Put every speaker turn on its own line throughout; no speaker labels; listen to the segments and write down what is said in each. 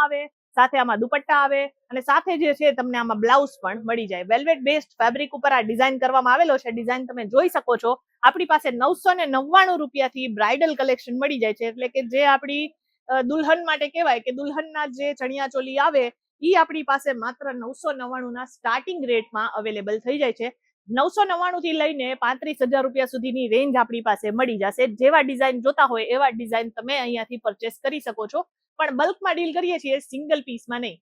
આવે, સાથે આમાં દુપટ્ટા આવે અને સાથે જે છે તમને આમાં બ્લાઉઝ પણ મળી જાય. વેલ્વેટ બેસ્ડ ફેબ્રિક ઉપર આ ડિઝાઇન કરવામાં આવેલો છે. ડિઝાઇન તમે જોઈ શકો છો. આપણી પાસે 999 રૂપિયાથી બ્રાઇડલ કલેક્શન મળી જાય છે, એટલે કે જે આપણી દુલ્હન માટે કહેવાય કે દુલ્હનના જે ચણિયા ચોલી આવે એ આપણી પાસે માત્ર 999 ના સ્ટાર્ટિંગ રેટમાં અવેલેબલ થઈ જાય છે. 999 થી લઈને 35,000 રૂપિયા સુધીની રેન્જ આપણી પાસે મળી જશે. જેવા ડિઝાઇન જોતા હોય એવા ડિઝાઇન તમે અહીંયાથી પરચેસ કરી શકો છો, પણ બલ્કમાં ડીલ કરીએ છીએ, સિંગલ પીસમાં નહીં.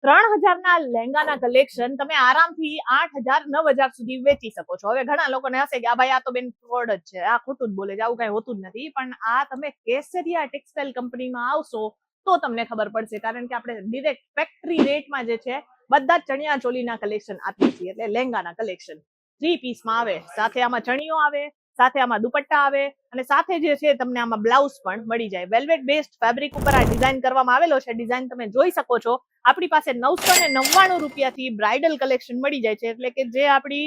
3000 ના લહેંગાના કલેક્શન તમે આરામથી 8000 9000 સુધી વેચી શકો છો. હવે ઘણા લોકોને હશે કે આ ભાઈ આ તો બેન ફ્રોડ જ છે, આ ખોટું જ બોલે છે, આવું કઈ હોતું જ નથી. પણ આ તમે કેસરિયા ટેક્સટાઇલ કંપનીમાં આવશો તો તમને ખબર પડશે, કારણ કે આપણે ડિરેક્ટ ફેક્ટરી રેટમાં જે છે બધા જ ચણિયા ચોલીના કલેક્શન આપીએ છીએ. એટલે લહેંગાના કલેક્શન 3 પીસમાં આવે, સાથે આમાં ચણિયો આવે, સાથે આમાં દુપટ્ટા આવે અને સાથે જે છે તમને આમાં બ્લાઉઝ પણ મળી જાય. વેલ્વેટ બેસ્ડ ફેબ્રિક ઉપર આ ડિઝાઇન કરવામાં આવેલો છે. ડિઝાઇન તમે જોઈ શકો છો. આપણી પાસે 999 રૂપિયાથી બ્રાઇડલ કલેક્શન મળી જાય છે, એટલે કે જે આપણી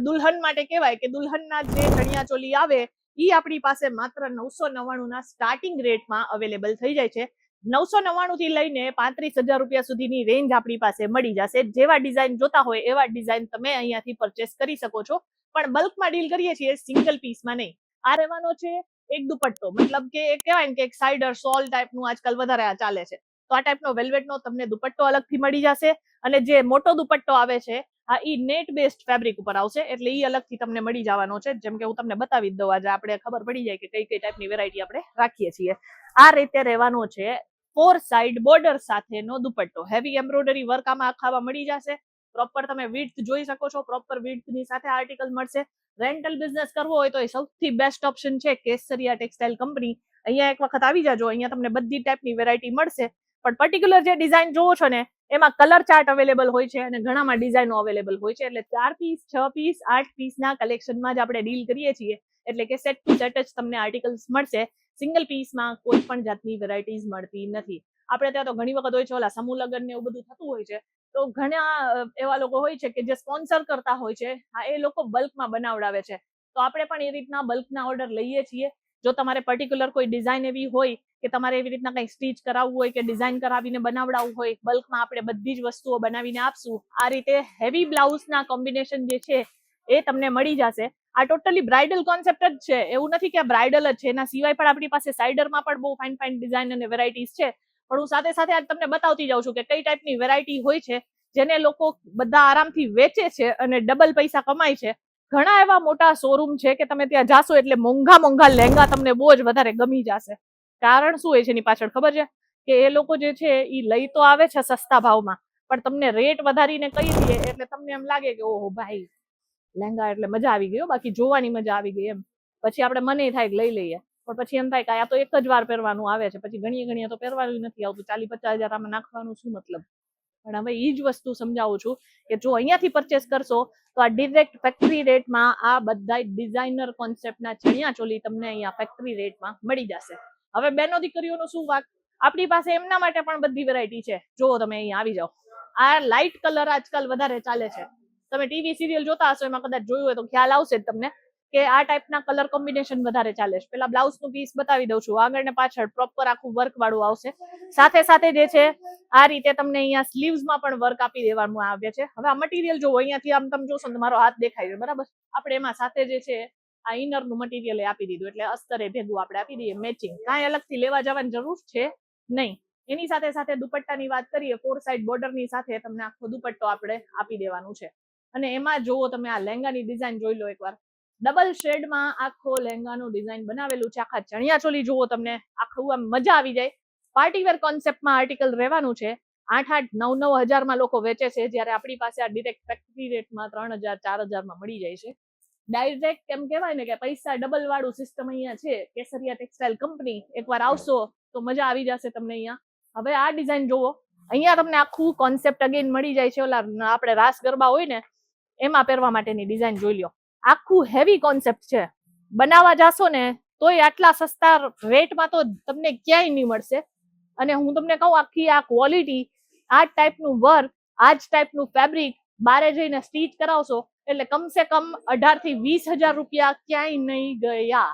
દુલ્હન માટે કહેવાય કે દુલ્હનના જે ચણિયા ચોલી આવે એ આપણી પાસે માત્ર 999 ના સ્ટાર્ટિંગ રેટમાં અવેલેબલ થઈ જાય છે. 999 થી લઈને 35,000 રૂપિયા સુધીની રેન્જ આપણી પાસે મળી જશે. જેવા ડિઝાઇન જોતા હોય એવા ડિઝાઇન તમે અહીંયાથી પરચેસ કરી શકો છો, પણ બલ્કમાં ડીલ કરીએ છીએ, સિંગલ પીસમાં નહીં. આ રહેવાનો છે એક દુપટ્ટો, મતલબ કે કહેવાય ને કે એક સાઇડર સોલ ટાઈપનું આજકાલ વધારે ચાલે છે, તો આ ટાઈપનો વેલ્વેટનો તમને દુપટ્ટો અલગથી મળી જશે. અને જે મોટો દુપટ્ટો આવે છે આ ઈ નેટ બેસ્ડ ફેબ્રિક ઉપર આવશે, એટલે ઈ અલગથી તમને મળી જવાનો છે. જેમ કે હું તમને બતાવી જ દઉં, આજે આપણે ખબર પડી જાય કે કઈ કઈ ટાઈપની વેરાયટી આપણે રાખીએ છીએ. આ રીતે રહેવાનો છે 4 સાઇડ બોર્ડર સાથેનો દુપટ્ટો. હેવી એમ્બ્રોઇડરી વર્ક આમાં આખામાં મળી જશે. પ્રોપર તમે વિડ્થ જોઈ શકો છો, પ્રોપર વિડ્થની સાથે આર્ટિકલ મળશે. રેન્ટલ બિઝનેસ કરવો હોય તો એ સૌથી બેસ્ટ ઓપ્શન છે કેસરિયા ટેક્સટાઇલ કંપની. અહીંયા એક વખત આવી જાજો, અહીંયા તમને બધી ટાઈપની વેરાયટી મળશે. પણ પર્ટિક્યુલર જે ડિઝાઇન જોવો છો ને એમાં કલર ચાર્ટ અવેલેબલ હોય છે અને ઘણામાં ડિઝાઇનો અવેલેબલ હોય છે. એટલે 4 પીસ 6 પીસ 8 પીસના કલેક્શનમાં જ આપણે ડીલ કરીએ છીએ, એટલે કે સેટ ટુ સેટ જ તમને આર્ટિકલ્સ મળશે. સિંગલ પીસમાં કોઈ પણ જાતની વેરાયટીઝ મળતી નથી. આપણે ત્યાં તો ઘણી વખત હોય છે ઓલા સમૂહ લગ્ન ને એવું બધું થતું હોય છે, તો ઘણા એવા લોકો હોય છે કે જે સ્પોન્સર કરતા હોય છે, એ લોકો બલ્કમાં બનાવડાવે છે. તો આપણે પણ એ રીતના બલ્કના ઓર્ડર લઈએ છીએ. જો તમારે પર્ટિક્યુલર કોઈ ડિઝાઇન એવી હોય કે તમારે એવી રીતના કંઈ સ્ટીચ કરાવવું હોય કે ડિઝાઇન કરાવીને બનાવડાવવું હોય, બલ્કમાં આપણે બધી જ વસ્તુઓ બનાવીને આપશું. આ રીતે હેવી બ્લાઉઝના કોમ્બિનેશન જે છે એ તમને મળી જશે. આ ટોટલી બ્રાઇડલ કોન્સેપ્ટ જ છે, એવું નથી કે બ્રાઇડલ જ છે. એના સિવાય પણ આપણી પાસે સાઇડરમાં પણ બહુ ફાઇન ફાઇન ડિઝાઇન અને વેરાયટીઝ છે. પણ હું સાથે સાથે આજ તમને બતાવતી જાઉં છું કે કઈ ટાઈપની વેરાયટી હોય છે જેને લોકો બધા આરામથી વેચે છે અને ડબલ પૈસા કમાય છે. ઘણા એવા મોટા શોરૂમ છે કે તમે ત્યાં જાશો એટલે મોંઘા મોંઘા લહેંગા તમને બહુ જ વધારે ગમી જશે. કારણ શું હોય છે એની પાછળ ખબર છે? કે એ લોકો જે છે એ લઈ તો આવે છે સસ્તા ભાવમાં, પણ તમને રેટ વધારીને કહી દે એટલે તમને એમ લાગે કે ઓહો ભાઈ લહેંગા એટલે મજા આવી ગઈ, બાકી જોવાની મજા આવી ગઈ એમ. પછી આપણે મને થાય કે લઈ લઈએ, પણ પછી એમ થાય કે આ તો એક જ વાર પહેરવાનું આવે છે, પછી ઘણી તો પહેરવાનું નથી આવતું. 40-50 હજાર આમાં નાખવાનું શું મતલબ? પણ હવે એ જ વસ્તુ સમજાવું છું કે જો અહીંયાથી પરચેસ કરશો તો આ ડિરેક્ટ ફેક્ટરી રેટમાં આ બધા ડિઝાઇનર કોન્સેપ્ટના ચણિયા ચોલી તમને અહીંયા ફેક્ટરી રેટમાં મળી જશે. હવે બેનો દીકરીઓનો શું વાત, આપણી પાસે એમના માટે પણ બધી વેરાયટી છે. જો તમે અહીંયા આવી જાઓ, આ લાઇટ કલર આજકાલ વધારે ચાલે છે. તમે ટીવી સિરિયલ જોતા હશો, એમાં કદાચ જોયું હોય તો ખ્યાલ આવશે જ તમને કે આ ટાઈપના કલર કોમ્બિનેશન વધારે ચાલે છે. પેલા બ્લાઉઝનું પીસ બતાવી દઉં છું. આગળ ને પાછળ પ્રોપર આખું વર્ક વાળું આવશે. સાથે સાથે જે છે આ રીતે તમને અહીંયા સ્લીવ્સમાં પણ વર્ક આપી દેવાનું આવે છે. હવે આ મટીરિયલ જોવો, અહીંયાથી આમ તમે જોશો તો મારો હાથ દેખાય છે, બરાબર? આપણે એમાં સાથે જે છે આ ઇનરનું મટીરિયલ આપી દીધું, એટલે અસ્તરે ભેગું આપણે આપી દઈએ મેચિંગ. કાંઈ અલગથી લેવા જવાની જરૂર છે નહીં. એની સાથે સાથે દુપટ્ટાની વાત કરીએ, 4 સાઇડ બોર્ડરની સાથે તમને આખો દુપટ્ટો આપણે આપી દેવાનું છે. અને એમાં જોવો તમે આ લહેંગાની ડિઝાઇન જોઈ લો એકવાર. ડબલ શેડમાં આખો લહેંગાનું ડિઝાઇન બનાવેલું છે. આખા ચણિયા ચોલી જોવો તમને, આખું આમ મજા આવી જાય. પાર્ટીવેર કોન્સેપ્ટમાં આર્ટિકલ રહેવાનું છે. 8-8, 9-9 હજારમાં લોકો વેચે છે, જ્યારે આપણી પાસે આ ડિરેક્ટ ફેક્ટરી રેટમાં 3,000-4,000માં મળી જાય છે. ડાયરેક્ટ એમ કહેવાય ને કે પૈસા ડબલ વાળું સિસ્ટમ અહીંયા છે કેસરિયા ટેક્સટાઇલ કંપની. એકવાર આવશો તો મજા આવી જશે તમને અહીંયા. હવે આ ડિઝાઇન જોવો, અહીંયા તમને આખું કોન્સેપ્ટ અગેન મળી જાય છે. ઓલા આપણે રાસ ગરબા હોય ને એમાં પહેરવા માટેની ડિઝાઇન જોઈ લો. આખું હેવી કોન્સેપ્ટ છે. બનાવવા જાશો ને તોય આટલા સસ્તા રેટમાં તો તમને ક્યાંય નહીં મળશે. અને હું તમને કહું, આખી આ ક્વોલિટી, આ ટાઈપનું વર્ક, આ જ ટાઈપનું ફેબ્રિક બારે જઈને સ્ટીચ કરાવશો એટલે કમસે કમ 18,000 થી 20,000 રૂપિયા ક્યાંય નહીં ગયા.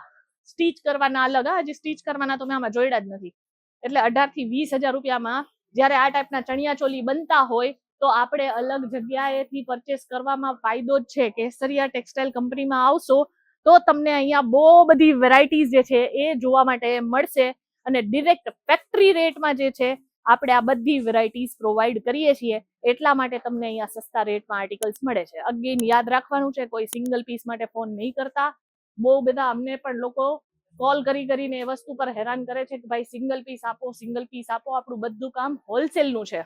સ્ટીચ કરવાના અલગ, હજી સ્ટીચ કરવાના તો મેં આમાં જોડ્યા જ નથી. એટલે 18 થી 20,000 રૂપિયામાં જ્યારે આ ટાઈપના ચણિયા ચોલી બનતા હોય તો આપણે અલગ જગ્યાએથી પરચેસ કરવામાં ફાયદો જ છે. કેસરિયા ટેક્સટાઇલ કંપનીમાં આવશો તો તમને અહીંયા બહુ બધી વેરાયટીઝ જે છે એ જોવા માટે મળશે અને ડિરેક્ટ ફેક્ટરી રેટમાં જે છે આપણે આ બધી વેરાયટીઝ પ્રોવાઈડ કરીએ છીએ. એટલા માટે તમને અહીંયા સસ્તા રેટમાં આર્ટિકલ્સ મળે છે. અગેન યાદ રાખવાનું છે, કોઈ સિંગલ પીસ માટે ફોન નહીં કરતા. બહુ બધા અમને પણ લોકો કોલ કરીને એ વસ્તુ પર હેરાન કરે છે કે ભાઈ સિંગલ પીસ આપો, સિંગલ પીસ આપો. આપણું બધું કામ હોલસેલનું છે.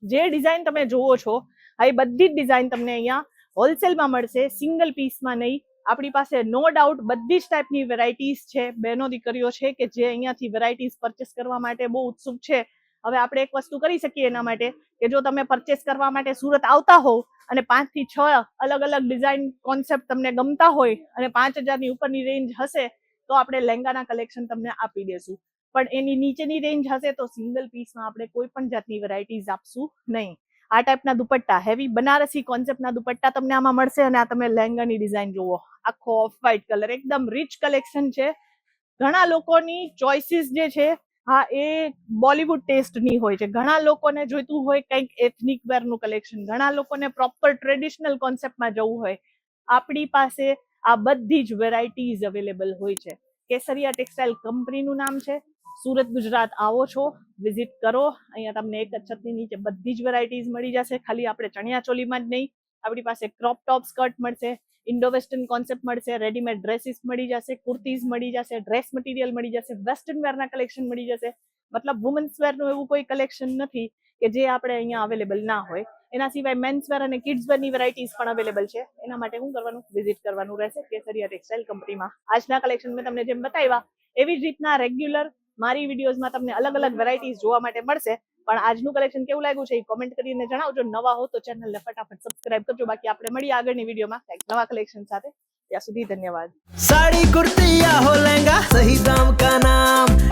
જે ડિઝાઇન તમે જોવો છો એ બધી જ ડિઝાઇન તમને અહીંયા હોલસેલમાં મળશે, સિંગલ પીસમાં નહીં. આપણી પાસે નો ડાઉટ બધી જ ટાઈપની વેરાયટીઝ છે. બહેનો દીકરીઓ છે કે જે અહીંયાથી વેરાયટીઝ પરચેસ કરવા માટે બહુ ઉત્સુક છે. હવે આપણે એક વસ્તુ કરી શકીએ એના માટે કે જો તમે પરચેસ કરવા માટે સુરત આવતા હોવ અને 5 થી 6 અલગ અલગ ડિઝાઇન કોન્સેપ્ટ તમને ગમતા હોય અને 5,000 ની ઉપરની રેન્જ હશે તો આપણે લહેંગાના કલેક્શન તમને આપી દેશું. પણ એની નીચેની રેન્જ હશે તો સિંગલ પીસમાં આપણે કોઈ પણ જાતની વેરાયટીઝ આપશું નહીં. આ ટાઈપના દુપટ્ટા, હેવી બનારસી કોન્સેપ્ટના દુપટ્ટા તમને આમાં મળશે. અને આ તમે લહેંગાની ડિઝાઇન જુઓ, આખો ઓફ વ્હાઇટ કલર, એકદમ રીચ કલેક્શન છે. ઘણા લોકોની ચોઇસીસ જે છે હા એ બોલિવૂડ ટેસ્ટની હોય છે. ઘણા લોકોને જોઈતું હોય કંઈક એથનિક વેરનું કલેક્શન, ઘણા લોકોને પ્રોપર ટ્રેડિશનલ કોન્સેપ્ટમાં જવું હોય. આપણી પાસે આ બધી જ વેરાયટીઝ અવેલેબલ હોય છે. કેસરિયા ટેક્સટાઇલ કંપનીનું નામ છે. સુરત ગુજરાત આવો છો, વિઝિટ કરો. અહીંયા તમને એક જ છતની નીચે બધી જ વેરાયટીઝ મળી જશે. ખાલી આપણે ચણિયા ચોલીમાં જ નહીં, આપણી પાસે ક્રોપ ટોપ સ્કર્ટ મળશે, ઇન્ડો વેસ્ટર્ન કોન્સેપ્ટ મળશે, રેડીમેડ ડ્રેસીસ મળી જશે, કુર્તીઝ મળી જશે, ડ્રેસ મટીરિયલ મળી જશે, વેસ્ટર્ન વેરના કલેક્શન મળી જશે. મતલબ વુમન્સ વેરનું એવું કોઈ કલેક્શન નથી કે જે આપણે અહીંયા અવેલેબલ ના હોય. એના સિવાય મેન્સ વેર અને કિડ્સ વેરની વેરાયટીઝ પણ અવેલેબલ છે. એના માટે શું કરવાનું, વિઝિટ કરવાનું રહેશે કેસરિયા ટેક્સટાઇલ કંપનીમાં. આજના કલેક્શન મેં તમને જેમ બતાવ્યા એવી જ રીતના રેગ્યુલર મારી વિડીયોઝમાં તમને અલગ અલગ વેરાયટીઝ જોવા માટે મળશે. પણ આજનું કલેક્શન કેવું લાગ્યું છે એ કોમેન્ટ કરીને જણાવજો. નવા હો તો ચેનલને ફટાફટ સબસ્ક્રાઇબ કરજો. બાકી આપણે મળીએ આગળની વિડીયોમાં કંઈક નવા કલેક્શન સાથે. ત્યાં સુધી ધન્યવાદ.
साड़ी कुर्ती या हो लहंगा, सही दाम का नाम